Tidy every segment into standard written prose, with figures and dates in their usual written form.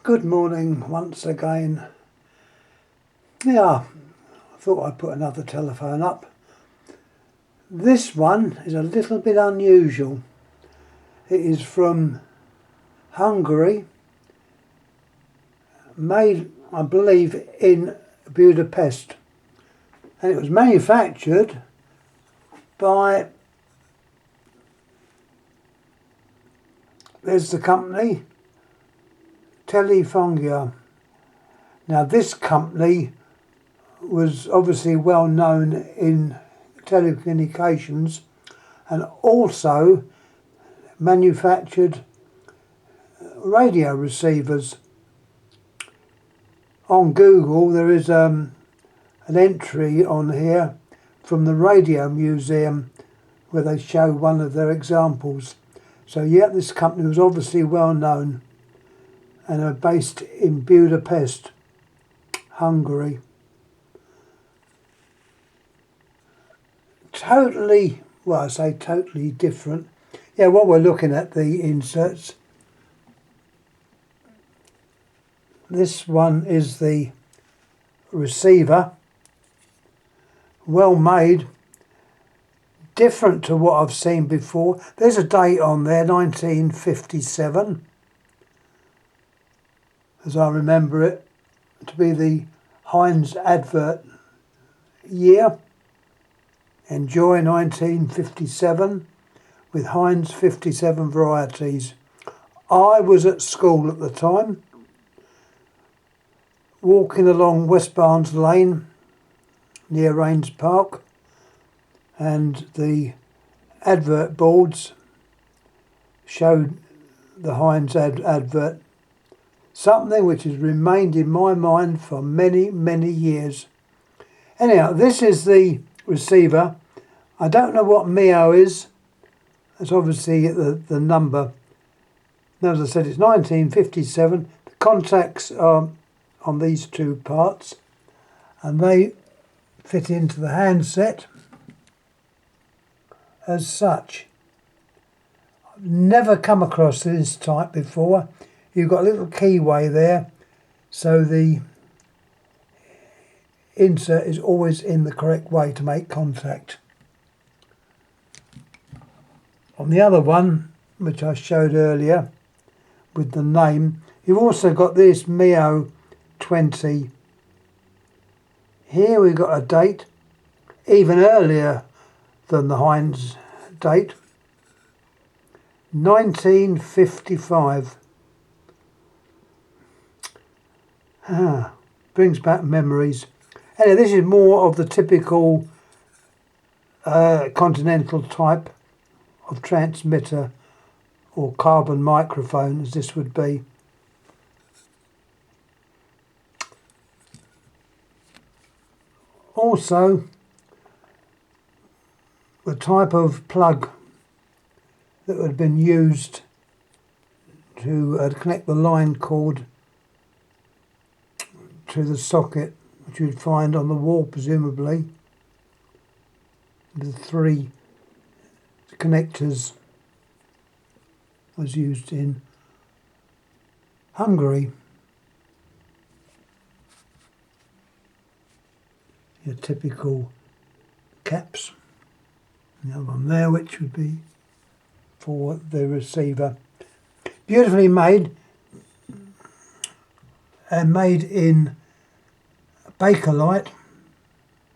Good morning once again. Yeah, I thought I'd put another telephone up. This one is a little bit unusual. It is from Hungary, made, I believe, in Budapest, and it was manufactured by, there's the company, Telefongyar. Now this company was obviously well known in telecommunications and also manufactured radio receivers. On Google there is an entry on here from the Radio Museum where they show one of their examples. So yeah, this company was obviously well known and are based in Budapest, Hungary. Totally, well, I say totally different. Yeah, what we're looking at, the inserts. This one is the receiver, well made, different to what I've seen before. There's a date on there, 1957. As I remember it to be the Heinz advert year. Enjoy 1957 with Heinz 57 varieties. I was at school at the time, walking along West Barnes Lane near Rains Park, and the advert boards showed the Heinz advert. Something which has remained in my mind for many, many years. Anyhow, this is the receiver. I don't know what MEO is. That's obviously the number. As I said, it's 1957. The contacts are on these two parts and they fit into the handset as such. I've never come across this type before. You've got a little keyway there, so the insert is always in the correct way to make contact. On the other one, which I showed earlier with the name, you've also got this MEO 20. Here we've got a date, even earlier than the Heinz date, 1955. Brings back memories. Anyway, this is more of the typical continental type of transmitter or carbon microphone, as this would be. Also, the type of plug that had been used to connect the line cord to the socket, which you'd find on the wall presumably. The three connectors was used in Hungary. Your typical caps. The other one there, which would be for the receiver. Beautifully made, and made in Bakelite,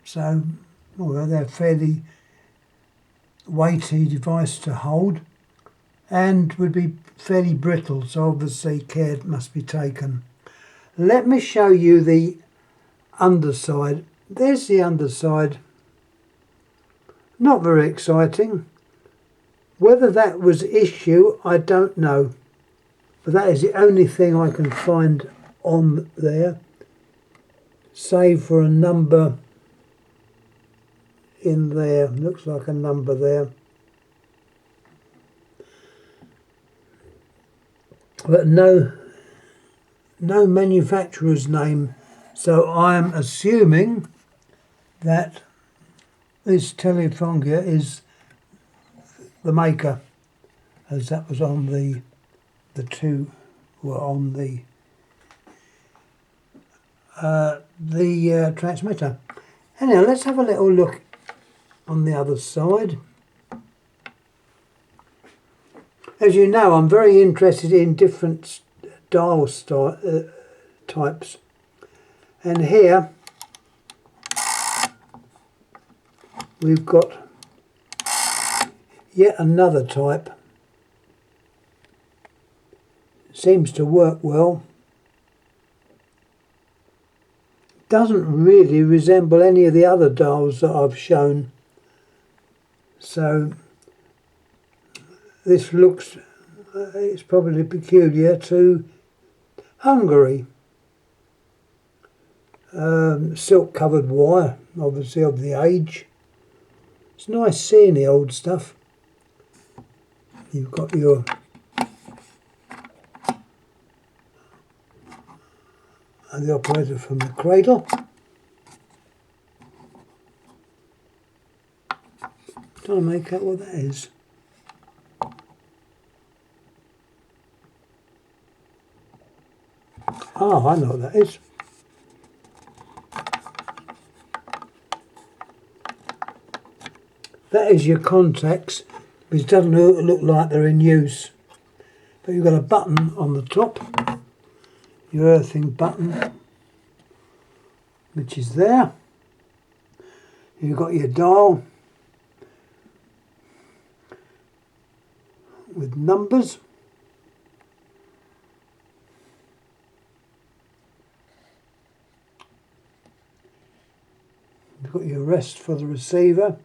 so well, they're fairly weighty device to hold and would be fairly brittle, so obviously care must be taken. Let me show you the underside. There's the underside. Not very exciting. Whether that was issue, I don't know, but that is the only thing I can find on there, save for a number in there. Looks like a number there, but no manufacturer's name, so I'm assuming that this Telefongyar is the maker, as that was on the two were on the the transmitter. Anyhow, let's have a little look on the other side. As you know, I'm very interested in different dial types, and here we've got yet another type. Seems to work well. Doesn't really resemble any of the other dials that I've shown, so this looks, it's probably peculiar to Hungary. Silk covered wire, obviously of the age. It's nice seeing the old stuff. You've got your the operator from the cradle. Trying to make out what that is. Oh, I know what that is. That is your contacts, which doesn't look like they're in use. But you've got a button on the top, your earthing button, which is there. You've got your dial with numbers. You've got your rest for the receiver,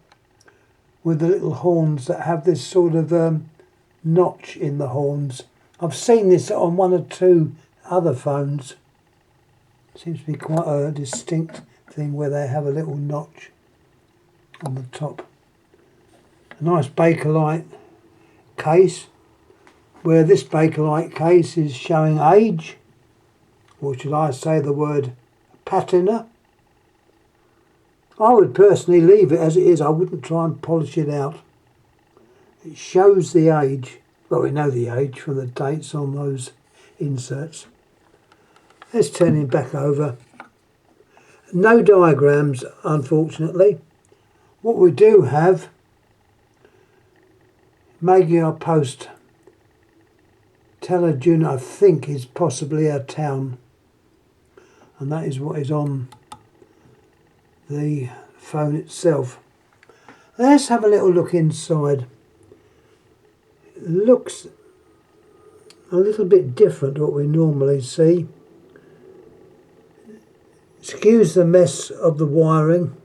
with the little horns that have this sort of notch in the horns. I've seen this on one or two other phones. Seems to be quite a distinct thing where they have a little notch on the top. A nice Bakelite case, where this Bakelite case is showing age, or should I say the word patina. I would personally leave it as it is. I wouldn't try and polish it out. It shows the age. Well, we know the age from the dates on those inserts. Let's turn him back over. No diagrams, unfortunately. What we do have, Magyar Post Telefongyar, I think, is possibly a town. And that is what is on the phone itself. Let's have a little look inside. It looks a little bit different to what we normally see. Excuse the mess of the wiring.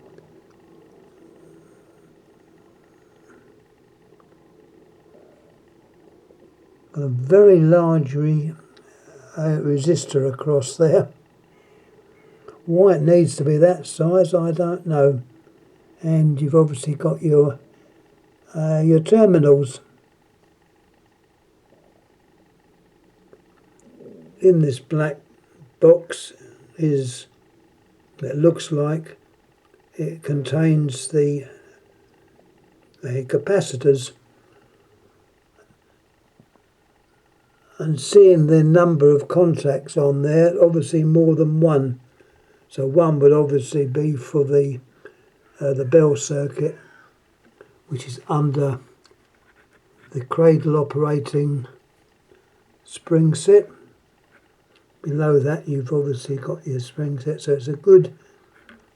Got a very large resistor across there. Why it needs to be that size, I don't know. And you've obviously got your terminals. In this black box is, it looks like it contains the capacitors. And seeing the number of contacts on there, obviously more than one. So one would obviously be for the bell circuit, which is under the cradle operating spring set. Below that you've obviously got your spring set, so it's a good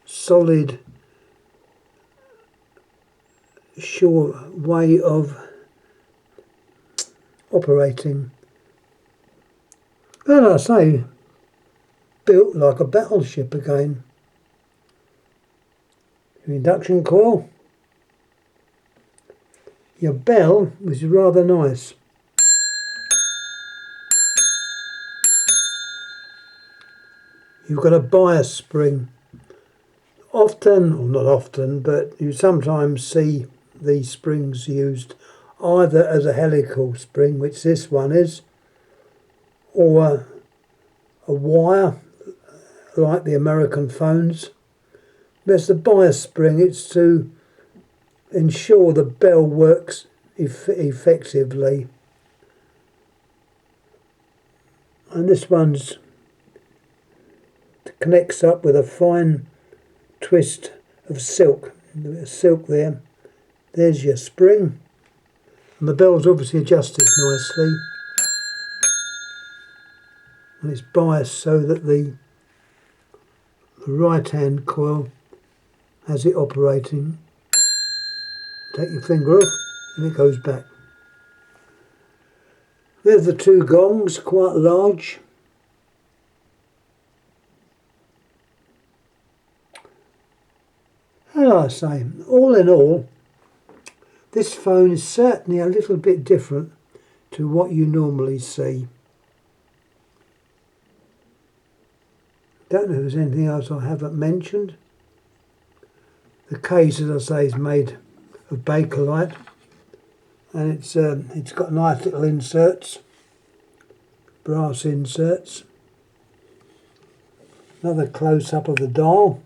solid sure way of operating. And I say, built like a battleship again. Your induction coil. Your bell, which is rather nice. You've got a bias spring. Often, or not often, but you sometimes see these springs used either as a helical spring, which this one is, or a wire, like the American phones. There's the bias spring. It's to ensure the bell works effectively. And this one's to connects up with a fine twist of silk. Silk there. There's your spring. And the bell's obviously adjusted nicely. And it's biased so that the right hand coil has it operating. Take your finger off and it goes back. There's the two gongs, quite large. How do I say, all in all, this phone is certainly a little bit different to what you normally see. Don't know if there's anything else I haven't mentioned. The case, as I say, is made of Bakelite, and it's got nice little inserts, brass inserts. Another close-up of the dial.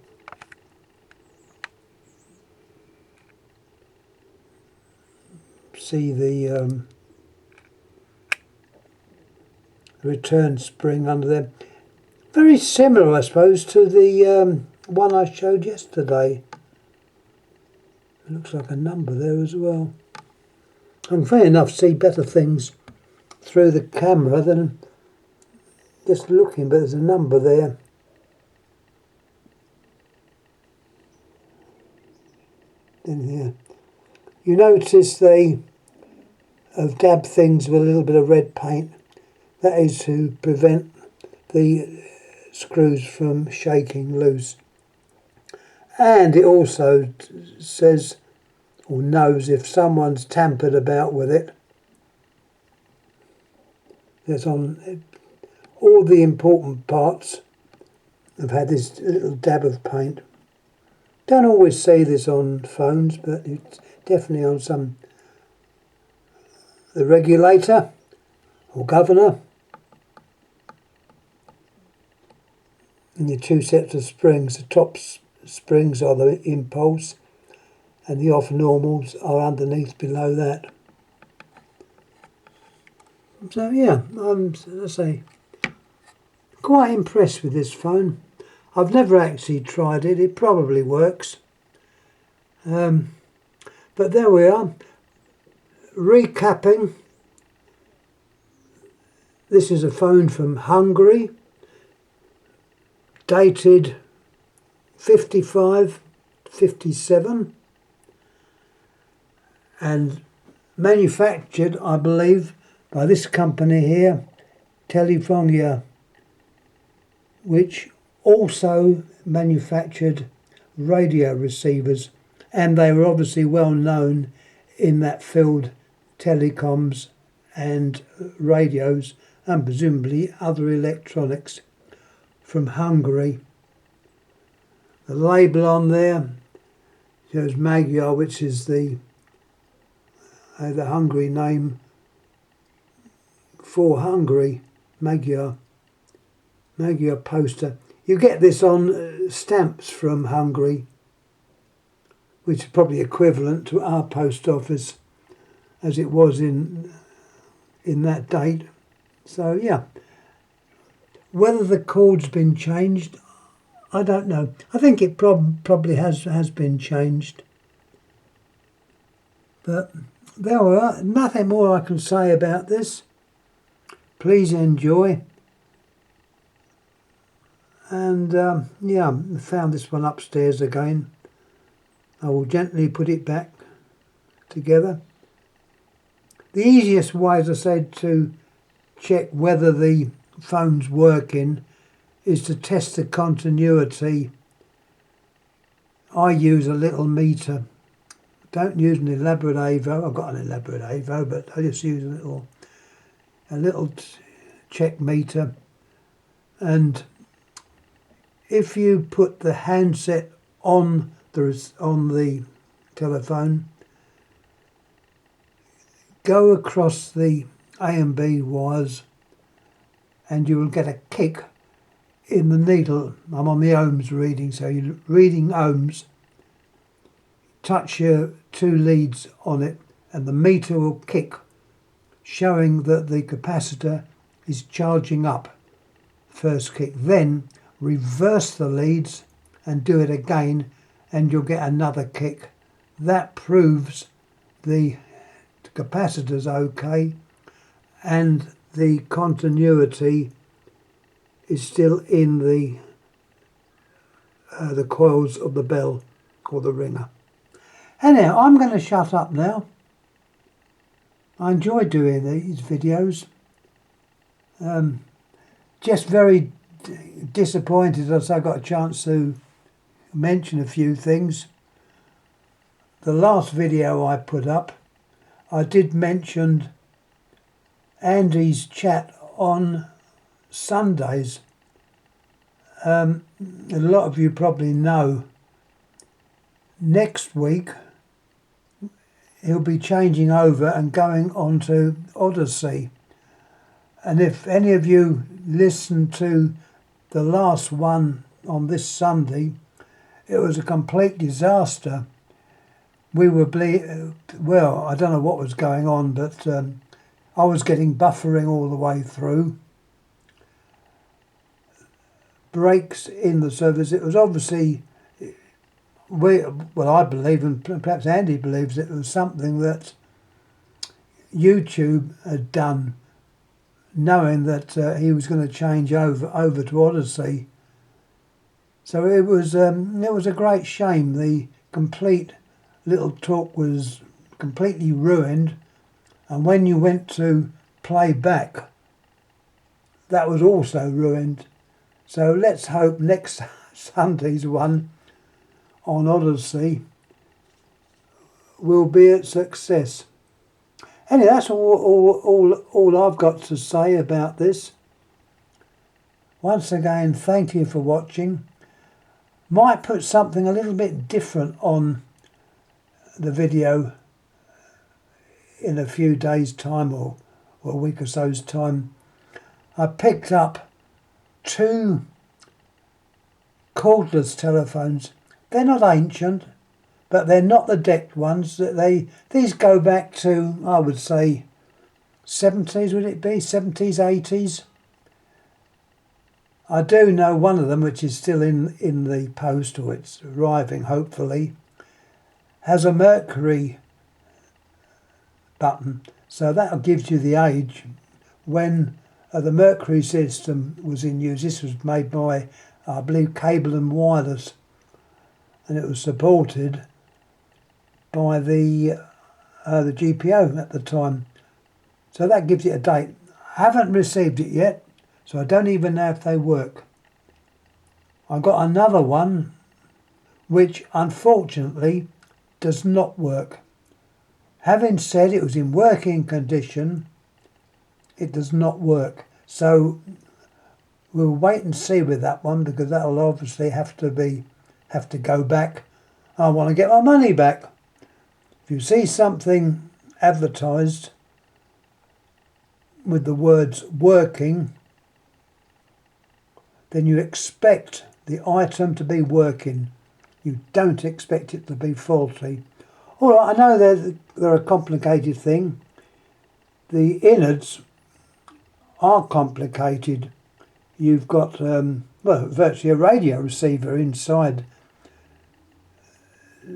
See the return spring under there. Very similar, I suppose, to the one I showed yesterday. It looks like a number there as well. I can, funny enough, see better things through the camera than just looking, but there's a number there. In here. You notice they have dabbed things with a little bit of red paint. That is to prevent the screws from shaking loose. And it also says or knows if someone's tampered about with it. That's on all the important parts. Have had this little dab of paint. Don't always see this on phones, but it's definitely on some. The regulator or governor. And your two sets of springs. The top springs are the impulse and the off normals are underneath below that. So yeah, I'm, as I say, quite impressed with this phone. I've never actually tried it. It probably works. But there we are. Recapping. This is a phone from Hungary. Dated 55, 57. And manufactured, I believe, by this company here, Telefongyar, which also manufactured radio receivers, and they were obviously well known in that field, telecoms and radios, and presumably other electronics, from Hungary. The label on there shows Magyar, which is the Hungary name for Hungary, Magyar poster. You get this on stamps from Hungary, which is probably equivalent to our post office as it was in that date. So yeah, whether the cord's been changed, I don't know. I think it probably has been changed. But there we are. Nothing more I can say about this. Please enjoy. And yeah, I found this one upstairs again. I will gently put it back together. The easiest way, as I said, to check whether the phone's working is to test the continuity. I use a little meter. Don't use an elaborate AVO. I've got an elaborate AVO, but I just use a little check meter. And if you put the handset on the telephone, go across the A and B wires, and you will get a kick in the needle. I'm on the ohms reading, so you're reading ohms. Touch your two leads on it, and the meter will kick, showing that the capacitor is charging up. First kick. Then, reverse the leads and do it again, and you'll get another kick. That proves the capacitor's okay and the continuity is still in the coils of the bell or the ringer. Anyhow, I'm going to shut up now. I enjoy doing these videos. Just very disappointed as I got a chance to mention a few things. The last video I put up, I did mention Andy's chat on Sundays. A lot of you probably know next week he'll be changing over and going on to Odyssey. And if any of you listened to the last one on this Sunday, it was a complete disaster. We were well, I don't know what was going on, but I was getting buffering all the way through. Breaks in the service. It was obviously, I believe, and perhaps Andy believes, it was something that YouTube had done, knowing that he was going to change over to Odyssey. So it was a great shame. The complete little talk was completely ruined, and when you went to play back, that was also ruined. So let's hope next Sunday's one on Odyssey will be a success. Anyway, that's all I've got to say about this. Once again, thank you for watching. Might put something a little bit different on the video in a few days' time or a week or so's time. I picked up 2 cordless telephones. They're not ancient, but they're not the decked ones. These go back to, I would say, 70s, would it be? 70s, 80s. I do know one of them, which is still in the post, or it's arriving, hopefully, has a mercury button. So that gives you the age when the mercury system was in use. This was made by, I believe, Cable and Wireless, and it was supported by the GPO at the time. So that gives it a date. I haven't received it yet, so I don't even know if they work. I got another one which unfortunately does not work. Having said it was in working condition, it does not work. So we'll wait and see with that one, because that'll obviously have to go back. I want to get my money back. If you see something advertised with the words working, then you expect the item to be working. You don't expect it to be faulty. All right, I know they're a complicated thing. The innards are complicated. You've got, virtually a radio receiver inside.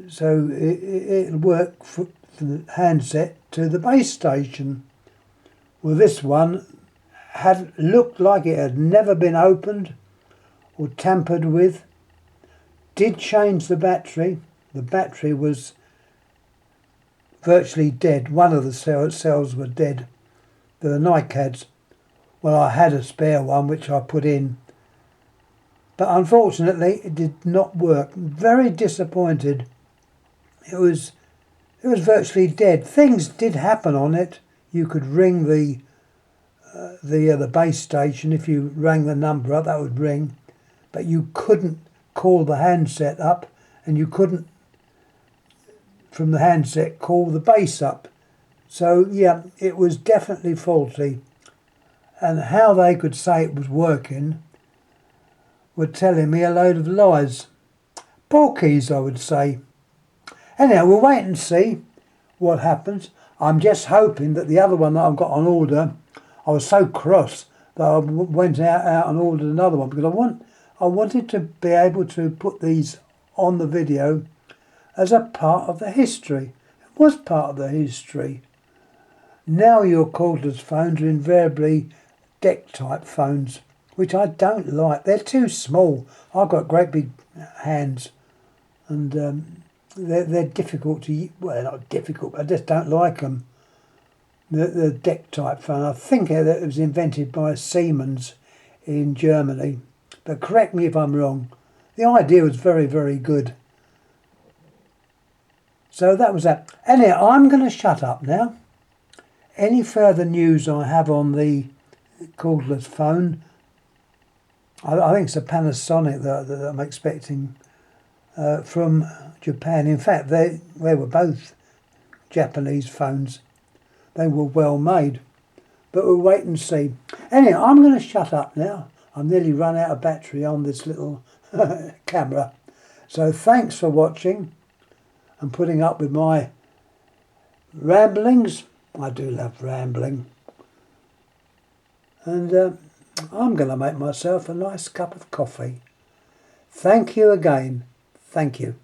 So it'll work from the handset to the base station. Well, this one looked like it had never been opened or tampered with. Did change the battery. The battery was virtually dead. One of the cells were dead. The NiCads. Well, I had a spare one which I put in, but unfortunately it did not work. Very disappointed. It was virtually dead. Things did happen on it. You could ring the base station. If you rang the number up, that would ring, but you couldn't call the handset up, and you couldn't from the handset call the base up. So yeah, it was definitely faulty. And how they could say it was working were telling me a load of lies. Porkies, I would say. Anyhow, we'll wait and see what happens. I'm just hoping that the other one that I've got on order, I was so cross that I went out and ordered another one, because I wanted to be able to put these on the video as a part of the history. It was part of the history. Now your cordless phones are invariably deck type phones, which I don't like. They're too small. I've got great big hands, and they're difficult to use. Well, they're not difficult, but I just don't like them. The deck type phone, I think it was invented by Siemens in Germany, but correct me if I'm wrong. The idea was very, very good. So that was that. Anyway, I'm going to shut up now. Any further news I have on the cordless phone, I think it's a Panasonic that I'm expecting from Japan. In fact, they were both Japanese phones. They were well made, but we'll wait and see. Anyway, I'm going to shut up now. I'm nearly run out of battery on this little camera. So thanks for watching and putting up with my ramblings. I do love rambling. And I'm going to make myself a nice cup of coffee. Thank you again. Thank you.